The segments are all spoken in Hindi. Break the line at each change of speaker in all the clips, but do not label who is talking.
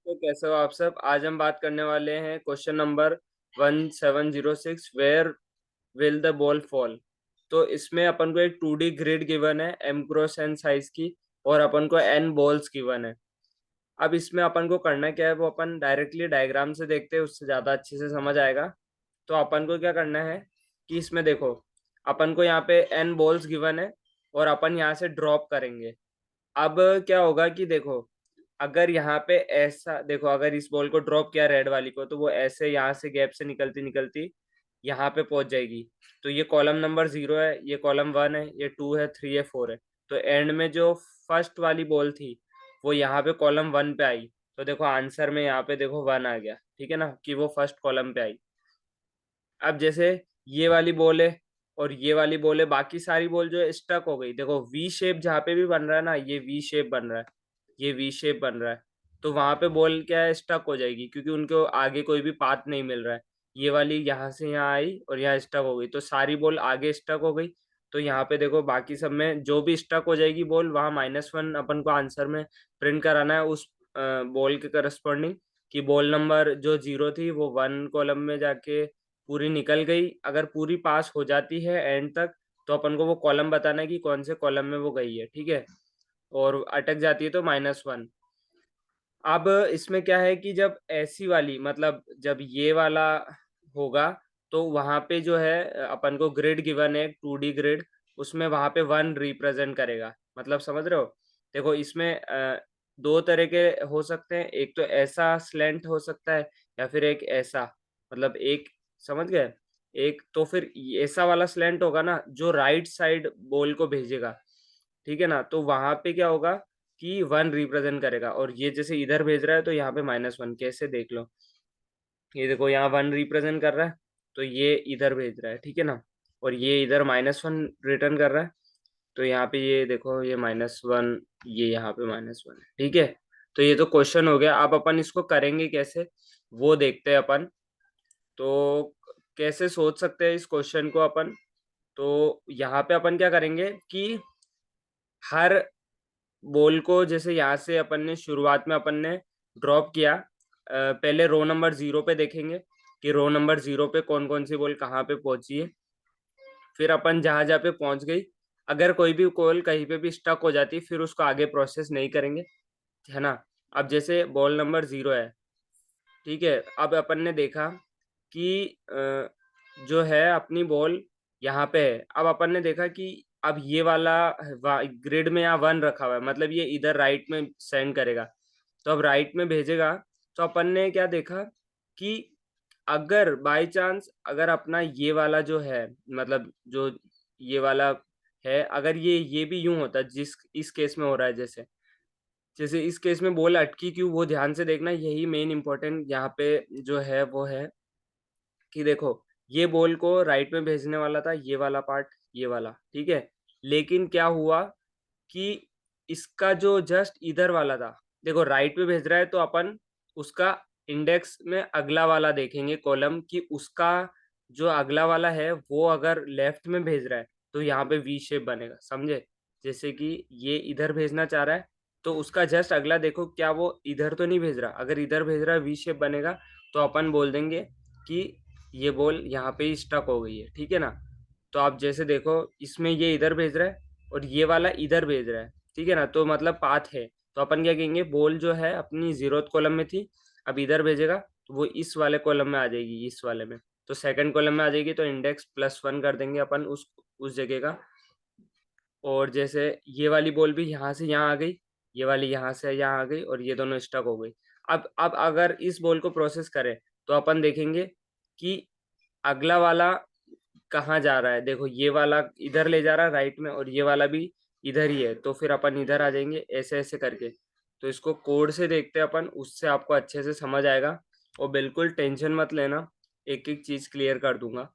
तो कैसे हो आप सब। आज हम बात करने वाले हैं question number 1706, where will the ball fall. तो इसमें अपन को एक 2D ग्रिड गिवन है एम क्रॉस एन साइज की, और अपन को एन बॉल्स गिवन है। अब इसमें अपन को करना क्या है वो अपन डायरेक्टली डायग्राम से देखते हैं, उससे ज्यादा अच्छे से समझ आएगा। तो अपन को क्या करना है कि इसमें देखो, अपन को यहाँ पे एन बॉल्स गिवन है और अपन यहाँ से ड्रॉप करेंगे। अब क्या होगा कि देखो, अगर यहाँ पे ऐसा देखो, अगर इस बॉल को ड्रॉप किया रेड वाली को, तो वो ऐसे यहाँ से गैप से निकलती निकलती यहाँ पे पहुंच जाएगी। तो ये कॉलम नंबर 0 है, ये कॉलम 1 है, ये 2 है, 3 है, 4 है। तो एंड में जो फर्स्ट वाली बॉल थी वो यहाँ पे कॉलम 1 पे आई। तो देखो आंसर में यहाँ पे देखो 1 आ गया, ठीक है ना, कि वो फर्स्ट कॉलम पे आई। अब जैसे ये वाली बॉल है और ये वाली बॉल है, बाकी सारी बॉल जो है स्टक हो गई। देखो वी शेप जहाँ पे भी बन रहा है ना, ये वी शेप बन रहा है, ये वी शेप बन रहा है। तो वहां पे बॉल क्या है, स्टक हो जाएगी, क्योंकि उनको आगे कोई भी पाथ नहीं मिल रहा है। ये वाली यहाँ से यहाँ आई और यहाँ स्टक हो गई, तो सारी बॉल आगे स्टक हो गई। तो यहाँ पे देखो बाकी सब में जो भी स्टक हो जाएगी बॉल, वहाँ -1 अपन को आंसर में प्रिंट कराना है उस बॉल के करस्पॉन्डिंग। कि बॉल नंबर जो 0 थी वो 1 कॉलम में जाके पूरी निकल गई। अगर पूरी पास हो जाती है एंड तक, तो अपन को वो कॉलम बताना है कि कौन से कॉलम में वो गई है, ठीक है। और अटक जाती है तो -1। अब इसमें क्या है कि जब ऐसी वाली, मतलब जब ये वाला होगा, तो वहां पे जो है अपन को ग्रिड गिवन है, 2D ग्रिड। उसमें वहां पे 1 रिप्रेजेंट करेगा, मतलब समझ रहे हो। देखो इसमें दो तरह के हो सकते हैं, एक तो ऐसा स्लेंट हो सकता है, या फिर एक ऐसा, मतलब एक, समझ गए। एक तो फिर ऐसा वाला स्लेंट होगा ना, जो राइट साइड बॉल को भेजेगा, ठीक है ना। तो वहां पे क्या होगा कि 1 रिप्रेजेंट करेगा, और ये जैसे इधर भेज रहा है तो यहाँ पे -1, कैसे देख लो। ये देखो यहाँ 1 रिप्रेजेंट कर रहा है, तो ये इधर भेज रहा है, ठीक है ना। और ये इधर -1 रिटर्न कर रहा है, तो यहाँ पे ये देखो, ये -1, ये यहाँ पे -1 है, ठीक है। तो ये तो क्वेश्चन हो गया। अब अपन इसको करेंगे कैसे, वो देखते हैं अपन। तो कैसे सोच सकते हैं इस क्वेश्चन को अपन। तो यहाँ पे अपन क्या करेंगे कि हर बॉल को, जैसे यहाँ से अपन ने शुरुआत में अपन ने ड्रॉप किया, पहले रो नंबर 0 पे देखेंगे कि रो नंबर 0 पे कौन कौन सी बॉल कहाँ पे पहुंची है। फिर अपन जहां जहाँ पे पहुंच गई, अगर कोई भी बॉल कहीं पे भी स्टक हो जाती, फिर उसको आगे प्रोसेस नहीं करेंगे, है ना। अब जैसे बॉल नंबर 0 है, ठीक है। अब अपन ने देखा कि जो है अपनी बॉल यहाँ पे है। अब अपन ने देखा कि अब ये वाला ग्रिड में यहाँ 1 रखा हुआ है, मतलब ये इधर राइट में सेंड करेगा। तो अब राइट में भेजेगा, तो अपन ने क्या देखा कि अगर बाय चांस, अगर अपना ये वाला जो है, मतलब जो ये वाला है, अगर ये भी यूं होता, जिस इस केस में हो रहा है, जैसे जैसे इस केस में बॉल अटकी क्यों, वो ध्यान से देखना, यही मेन इंपॉर्टेंट यहाँ पे जो है वो है कि देखो, ये बॉल को राइट में भेजने वाला था, ये वाला पार्ट, ये वाला, ठीक है। लेकिन क्या हुआ कि इसका जो जस्ट इधर वाला था, देखो राइट में भेज रहा है, तो अपन उसका इंडेक्स में अगला वाला देखेंगे कॉलम, कि उसका जो अगला वाला है वो अगर लेफ्ट में भेज रहा है, तो यहाँ पे वी शेप बनेगा, समझे। जैसे कि ये इधर भेजना चाह रहा है, तो उसका जस्ट अगला देखो, क्या वो इधर तो नहीं भेज रहा। अगर इधर भेज रहा है, वी शेप बनेगा, तो अपन बोल देंगे कि ये बॉल यहाँ पे ही स्टक हो गई है, ठीक है ना। तो आप जैसे देखो, इसमें ये इधर भेज रहा है और ये वाला इधर भेज रहा है, ठीक है ना, तो मतलब पाथ है। तो अपन क्या कहेंगे, बॉल जो है अपनी 0th कॉलम में थी, अब इधर भेजेगा, तो वो इस वाले कॉलम में आ जाएगी, इस वाले में। तो सेकंड कॉलम में आ जाएगी, तो इंडेक्स +1 कर देंगे अपन उस जगह का। और जैसे ये वाली बॉल भी यहाँ से यहाँ आ गई, ये वाली यहाँ से यहाँ आ गई, और ये दोनों स्टक हो गई। अब अगर इस बॉल को प्रोसेस करें, तो अपन देखेंगे कि अगला वाला कहाँ जा रहा है। देखो ये वाला इधर ले जा रहा है राइट में, और ये वाला भी इधर ही है, तो फिर अपन इधर आ जाएंगे ऐसे ऐसे करके। तो इसको कोड से देखते हैं अपन, उससे आपको अच्छे से समझ आएगा। और बिल्कुल टेंशन मत लेना, एक एक चीज क्लियर कर दूंगा।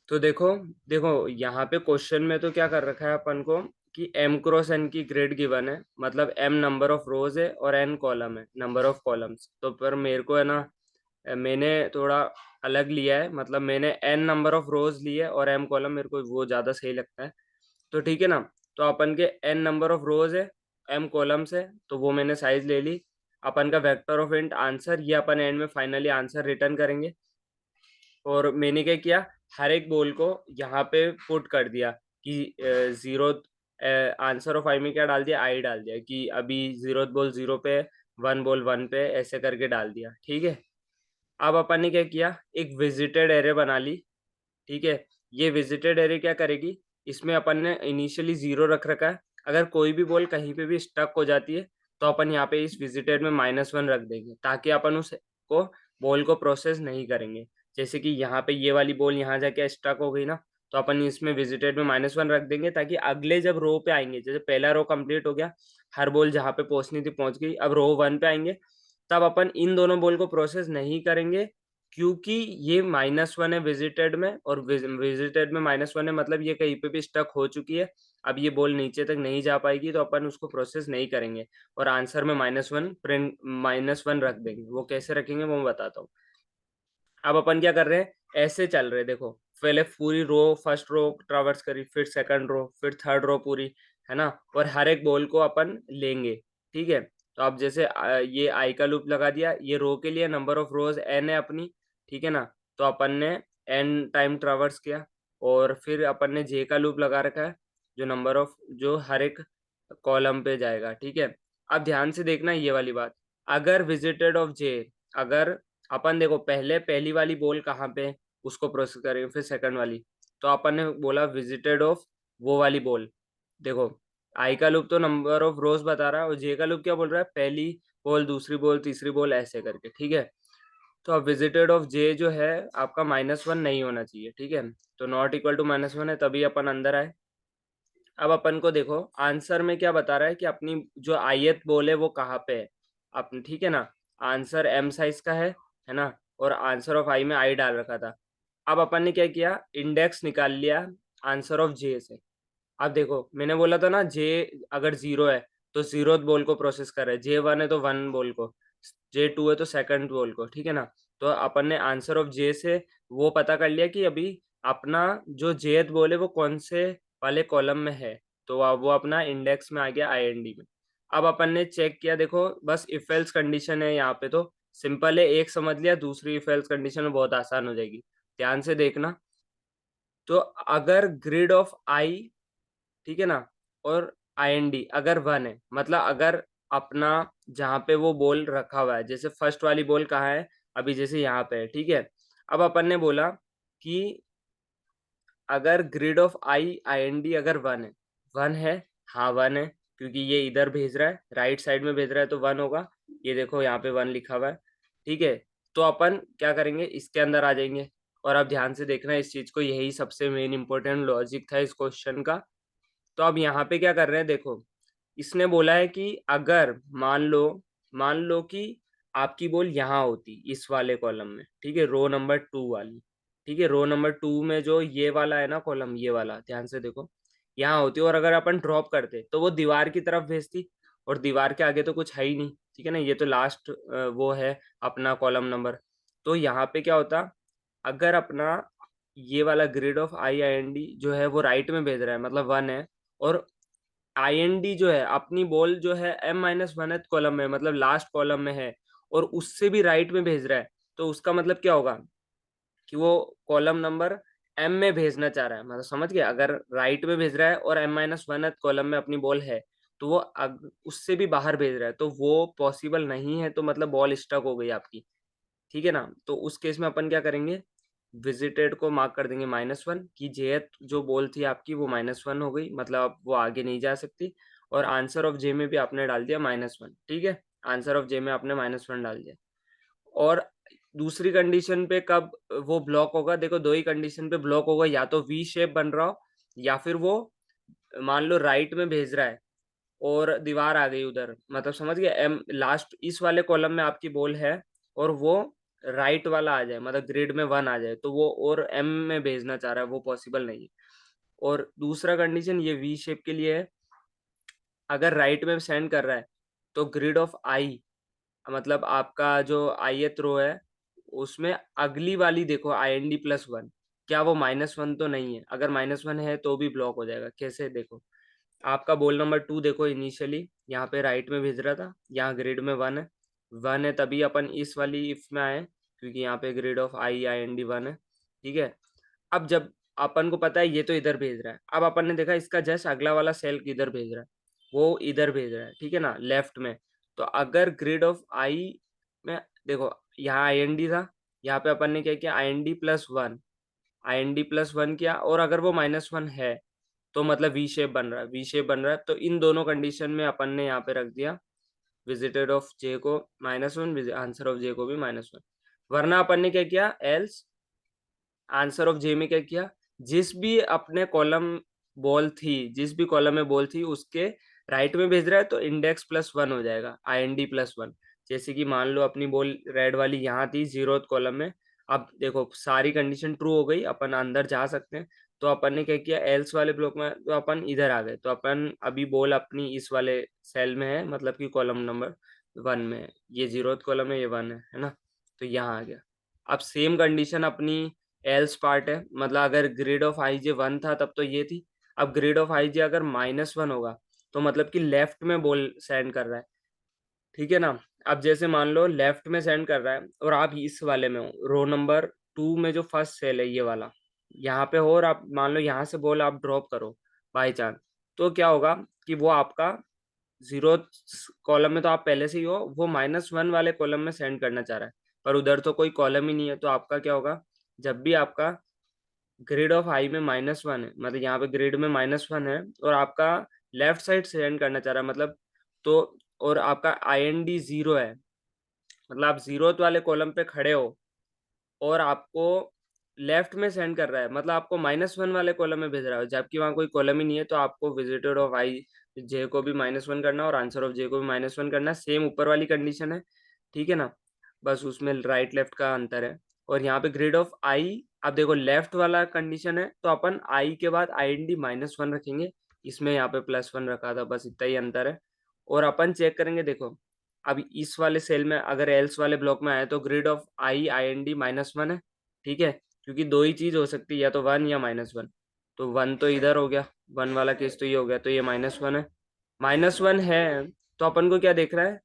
तो देखो, देखो यहाँ पे क्वेश्चन में तो क्या कर रखा है अपन को, कि m क्रॉस n की ग्रिड गिवन है, मतलब m नंबर ऑफ रोज है और n कॉलम है, नंबर ऑफ कॉलम्स। तो पर मेरे को है ना, मैंने थोड़ा अलग लिया है, मतलब मैंने n नंबर ऑफ रोज ली है और m कॉलम, मेरे को वो ज़्यादा सही लगता है। तो ठीक है ना। तो अपन के n नंबर ऑफ रोज है, m कॉलम्स है, तो वो मैंने साइज ले ली। अपन का वेक्टर ऑफ इंट आंसर, ये अपन एंड में फाइनली आंसर रिटर्न करेंगे। और मैंने क्या किया, हर एक बोल को यहाँ पे पुट कर दिया कि जीरो, आंसर ऑफ आई में क्या डाल दिया, आई डाल दिया कि अभी जीरो बोल जीरो पे, वन बोल वन पे, ऐसे करके डाल दिया। ठीक है, अब अपन ने क्या किया, एक विजिटेड एरे बना ली। ठीक है, ये विजिटेड एरे क्या करेगी, इसमें अपन ने इनिशियली जीरो रख रखा है, अगर कोई भी बॉल कहीं पे भी स्टक हो जाती है तो अपन यहाँ पे इस विजिटेड में -1 रख देंगे, ताकि अपन उसको बॉल को प्रोसेस नहीं करेंगे। जैसे कि यहाँ पे ये वाली बॉल यहाँ जाके स्टक हो गई ना, तो अपन इसमें विजिटेड में -1 रख देंगे, ताकि अगले जब रो पे आएंगे, जैसे पहला रो कंप्लीट हो गया, हर बॉल जहाँ पे पहुंचनी थी पहुंच गई, अब रो 1 पे आएंगे, तब अपन इन दोनों बॉल को प्रोसेस नहीं करेंगे, क्योंकि ये -1 है विजिटेड में, और विजिटेड में -1 है, मतलब ये कहीं पे भी स्टक हो चुकी है, अब ये बॉल नीचे तक नहीं जा पाएगी, तो अपन उसको प्रोसेस नहीं करेंगे और आंसर में -1 प्रिंट, -1 रख देंगे। वो कैसे रखेंगे वो मैं बताता हूँ। अब अपन क्या कर रहे हैं, ऐसे चल रहे हैं, देखो पहले पूरी रो, फर्स्ट रो ट्रावर्स करी, फिर सेकंड रो, फिर थर्ड रो पूरी, है ना, और हर एक बॉल को अपन लेंगे। ठीक है, तो अब जैसे ये आई का लूप लगा दिया, ये रो के लिए नंबर ऑफ रोज एन है अपनी, ठीक है ना, तो अपन ने एन टाइम ट्रावर्स किया, और फिर अपन ने जे का लूप लगा रखा है, जो नंबर ऑफ, जो हर एक कॉलम पे जाएगा। ठीक है, अब ध्यान से देखना ये वाली बात, अगर विजिटेड ऑफ जे, अगर अपन देखो पहले पहली वाली बॉल कहाँ पे, उसको प्रोसेस करेंगे, फिर सेकंड वाली, तो अपन ने बोला विजिटेड ऑफ वो वाली बॉल, देखो आई का लूप तो नंबर ऑफ रोज बता रहा है, और जे का लूप क्या बोल रहा है, पहली बॉल, दूसरी बॉल, तीसरी बॉल, ऐसे करके। ठीक है, तो अब विजिटेड ऑफ जे जो है आपका -1 नहीं होना चाहिए। ठीक है, तो नॉट इक्वल टू -1 है, तभी अपन अंदर आए। अब अपन को देखो आंसर में क्या बता रहा है कि अपनी जो आयत बॉल है वो कहाँ पे है अपनी, ठीक है ना, आंसर एम साइज का है ना, और आंसर ऑफ आई में आई डाल रखा था। अब अपन ने क्या किया, इंडेक्स निकाल लिया आंसर ऑफ जे से। अब देखो मैंने बोला था ना, जे अगर जीरो है तो जीरो बॉल को प्रोसेस कर रहा है, J1 है तो वन बॉल को, J2 है तो सेकंड बॉल को। ठीक है ना, तो अपन ने आंसर ऑफ जे से वो पता कर लिया कि अभी अपना जो जेथ बॉल है वो कौन से वाले कॉलम में है, तो वो अपना इंडेक्स में आ गया IND में। अब अपन ने चेक किया, देखो बस इफ एल्स कंडीशन है यहाँ पे, तो सिंपल है, एक समझ लिया, दूसरी इफ एल्स कंडीशन में बहुत आसान हो जाएगी। ध्यान से देखना, तो अगर ग्रिड ऑफ आई, ठीक है ना, और IND अगर 1 है, मतलब अगर अपना जहाँ पे वो बॉल रखा हुआ है, जैसे फर्स्ट वाली बॉल कहाँ है, अभी जैसे यहाँ पे है। ठीक है, अब अपन ने बोला कि अगर ग्रिड ऑफ IND अगर 1 है, 1 है, हाँ 1 है, क्योंकि ये इधर भेज रहा है, राइट साइड में भेज रहा है, तो 1 होगा। ये देखो यहाँ पे 1 लिखा हुआ है। ठीक है, तो अपन क्या करेंगे, इसके अंदर आ जाएंगे, और अब ध्यान से देखना इस चीज को, यही सबसे मेन इंपॉर्टेंट लॉजिक था इस क्वेश्चन का। तो अब यहाँ पे क्या कर रहे हैं, देखो इसने बोला है कि अगर मान लो कि आपकी बॉल यहाँ होती इस वाले कॉलम में, ठीक है, रो नंबर 2 वाली, ठीक है, रो नंबर 2 में जो ये वाला है ना कॉलम, ये वाला ध्यान से देखो, यहाँ होती, और अगर अपन ड्रॉप करते तो वो दीवार की तरफ भेजती, और दीवार के आगे तो कुछ है ही नहीं। ठीक है ना, ये तो लास्ट वो है अपना कॉलम नंबर। तो यहाँ पे क्या होता, अगर अपना ये वाला ग्रिड ऑफ IND जो है वो राइट में भेज रहा है, मतलब 1 है, और IND जो है अपनी बॉल जो है M-1 कॉलम में, मतलब लास्ट कॉलम में है, और उससे भी राइट में भेज रहा है, तो उसका मतलब क्या होगा कि वो कॉलम नंबर M में भेजना चाह रहा है, मतलब समझ गया, अगर राइट में भेज रहा है और M-1 कॉलम में अपनी बॉल है, तो वो उससे भी बाहर भेज रहा है, तो वो पॉसिबल नहीं है, तो मतलब बॉल स्टक हो गई आपकी। ठीक है ना, तो उस केस में अपन क्या करेंगे, विजिटेड को मार्क कर देंगे -1, कि जेथ जो बॉल थी आपकी वो -1 हो गई, मतलब अब वो आगे नहीं जा सकती, और आंसर ऑफ जे में भी आपने डाल दिया -1। ठीक है, आंसर ऑफ जे में आपने -1 डाल दिया। और दूसरी कंडीशन पे कब वो ब्लॉक होगा, देखो दो ही कंडीशन पे ब्लॉक होगा, या तो वी शेप बन रहा हो, या फिर वो मान लो राइट में भेज रहा है और दीवार आ गई उधर, मतलब समझ गया, एम लास्ट इस वाले कॉलम में आपकी बॉल है, और वो राइट वाला आ जाए, मतलब ग्रिड में 1 आ जाए, तो वो और M में भेजना चाह रहा है, वो पॉसिबल नहीं है। और दूसरा कंडीशन ये वी शेप के लिए है, अगर राइट में सेंड कर रहा है तो ग्रिड ऑफ आई, मतलब आपका जो ith रो है उसमें अगली वाली देखो IND+1, क्या वो -1 तो नहीं है, अगर -1 है तो भी ब्लॉक हो जाएगा। कैसे, देखो आपका बॉल नंबर 2 देखो, इनिशियली यहाँ पे राइट में भेज रहा था, यहाँ ग्रिड में 1 है, 1 है तभी अपन इस वाली इफ में आए, क्योंकि यहाँ पे grid of I I N D 1 है, ठीक है। अब जब अपन को पता है ये तो इधर भेज रहा है, अब अपन ने देखा इसका जस्ट अगला वाला सेल किधर भेज रहा है, वो इधर भेज रहा है, ठीक है ना, लेफ्ट में। तो अगर ग्रिड ऑफ आई में देखो, यहाँ आई एन डी था, यहाँ पे अपन ने क्या किया, I N D plus one, I N D plus one किया, और अगर वो -1 है तो मतलब वी शेप बन रहा है, वी शेप बन रहा है, तो इन दोनों कंडीशन में अपन ने यहाँ पे रख दिया विजिटेड ऑफ जे को -1, आंसर ऑफ जे को भी -1। वरना अपन ने क्या किया, एल्स आंसर ऑफ जे में क्या किया, जिस भी अपने कॉलम बॉल थी, जिस भी कॉलम में बॉल थी उसके राइट में भेज रहा है तो इंडेक्स +1 हो जाएगा, आई एन डी +1। जैसे कि मान लो अपनी बॉल रेड वाली यहाँ थी 0th कॉलम में, अब देखो सारी कंडीशन ट्रू हो गई, अपन अंदर जा सकते हैं। तो अपन ने क्या किया, एल्स वाले ब्लॉक में तो अपन इधर आ गए, तो अपन अभी बॉल अपनी इस वाले सेल में है, मतलब कि कॉलम नंबर 1 में है, ये 0th कॉलम है, ये 1 है ना, तो यहाँ आ गया। अब सेम कंडीशन अपनी एल्स पार्ट है, मतलब अगर ग्रिड ऑफ आई जे 1 था तब तो ये थी, अब ग्रिड ऑफ आई जे अगर -1 होगा तो मतलब कि लेफ्ट में बॉल सेंड कर रहा है, ठीक है ना। अब जैसे मान लो लेफ्ट में सेंड कर रहा है और आप इस वाले में हो, रो नंबर 2 में जो फर्स्ट सेल है ये वाला, यहाँ पे हो, और आप मान लो यहाँ से बॉल आप ड्रॉप करो बाई चांस, तो क्या होगा कि वो आपका 0th कॉलम में तो आप पहले से ही हो, वो -1 वाले कॉलम में सेंड करना चाह रहा है, पर उधर तो कोई कॉलम ही नहीं है, तो आपका क्या होगा, जब भी आपका ग्रिड ऑफ आई में -1 है, मतलब यहाँ पे ग्रिड में -1 है और आपका लेफ्ट साइड सेंड करना चाह रहा है, मतलब तो, और आपका आई एन डी 0 है, मतलब आप 0th वाले कॉलम पे खड़े हो और आपको लेफ्ट में सेंड कर रहा है, मतलब आपको -1 वाले कॉलम में भेज रहा है, जबकि वहाँ कोई कॉलम ही नहीं है, तो आपको विजिटेड ऑफ आई जे को भी -1 करना और आंसर ऑफ जे को भी -1 करना, सेम ऊपर वाली कंडीशन है, ठीक है ना। बस उसमें राइट लेफ्ट का अंतर है। और यहाँ पे ग्रिड ऑफ आई, अब देखो लेफ्ट वाला कंडीशन है तो अपन आई के बाद आई एन डी -1 रखेंगे, इसमें यहाँ पे +1 रखा था, बस इतना ही अंतर है। और अपन चेक करेंगे, देखो अब इस वाले सेल में अगर एल्स वाले ब्लॉक में आए तो grid of I I N D -1 है, ठीक है, क्योंकि दो ही चीज हो सकती है, या तो 1 या -1, तो 1 तो इधर हो गया, 1 वाला केस तो ये हो गया, तो ये -1 है, -1 है। तो अपन को क्या देख रहा है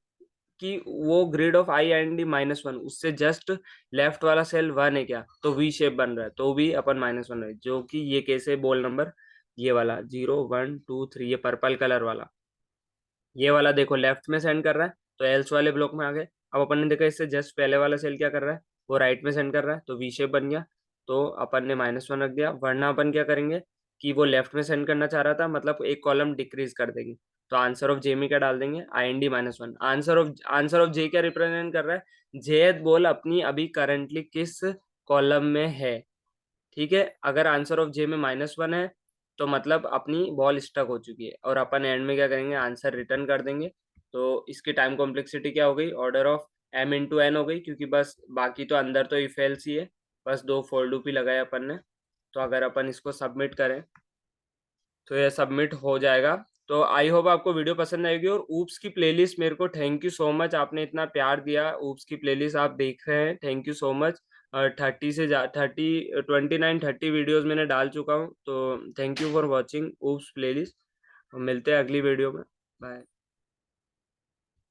कि वो grid of I and D -1 उससे जस्ट लेफ्ट वाला सेल 1 है क्या, तो वी शेप बन रहा है, तो भी अपन -1 है, जो कि ये केस है बॉल नंबर ये वाला 0 1 2 3, ये पर्पल कलर वाला, ये वाला देखो लेफ्ट में सेंड कर रहा है तो एल्स वाले ब्लॉक में आ गए। अब अपन ने देखा इससे जस्ट पहले वाला सेल क्या कर रहा है, वो राइट में सेंड कर रहा है, तो वी शेप बन गया, तो अपन ने -1 रख दिया। वरना अपन क्या करेंगे कि वो लेफ्ट में सेंड करना चाह रहा था, मतलब एक कॉलम डिक्रीज कर देंगे, तो आंसर ऑफ जे में क्या डाल देंगे, I N D -1। Answer of J क्या रिप्रेजेंट कर रहा है, जेद बॉल अपनी अभी करंटली किस कॉलम में है, ठीक है। अगर आंसर ऑफ जे में -1 है तो मतलब अपनी बॉल स्टक हो चुकी है, और अपन एंड में क्या करेंगे, आंसर रिटर्न कर देंगे। तो इसकी टाइम कॉम्प्लेक्सिटी क्या हो गई, order of m into N हो गई, क्योंकि बस बाकी तो अंदर तो इफ एल्स ही है, बस दो फोर लूप ही लगाए अपन ने। तो अगर अपन इसको सबमिट करें तो ये सबमिट हो जाएगा। तो आई होप आपको वीडियो पसंद आएगी, और ऊप्स की प्लेलिस्ट, मेरे को थैंक यू सो मच, आपने इतना प्यार दिया, ऊप्स की प्लेलिस्ट आप देख रहे हैं, thank you so much. 29 30 videos मैंने डाल चुका हूँ, तो thank you for watching oops playlist. मिलते हैं अगली वीडियो में, बाय।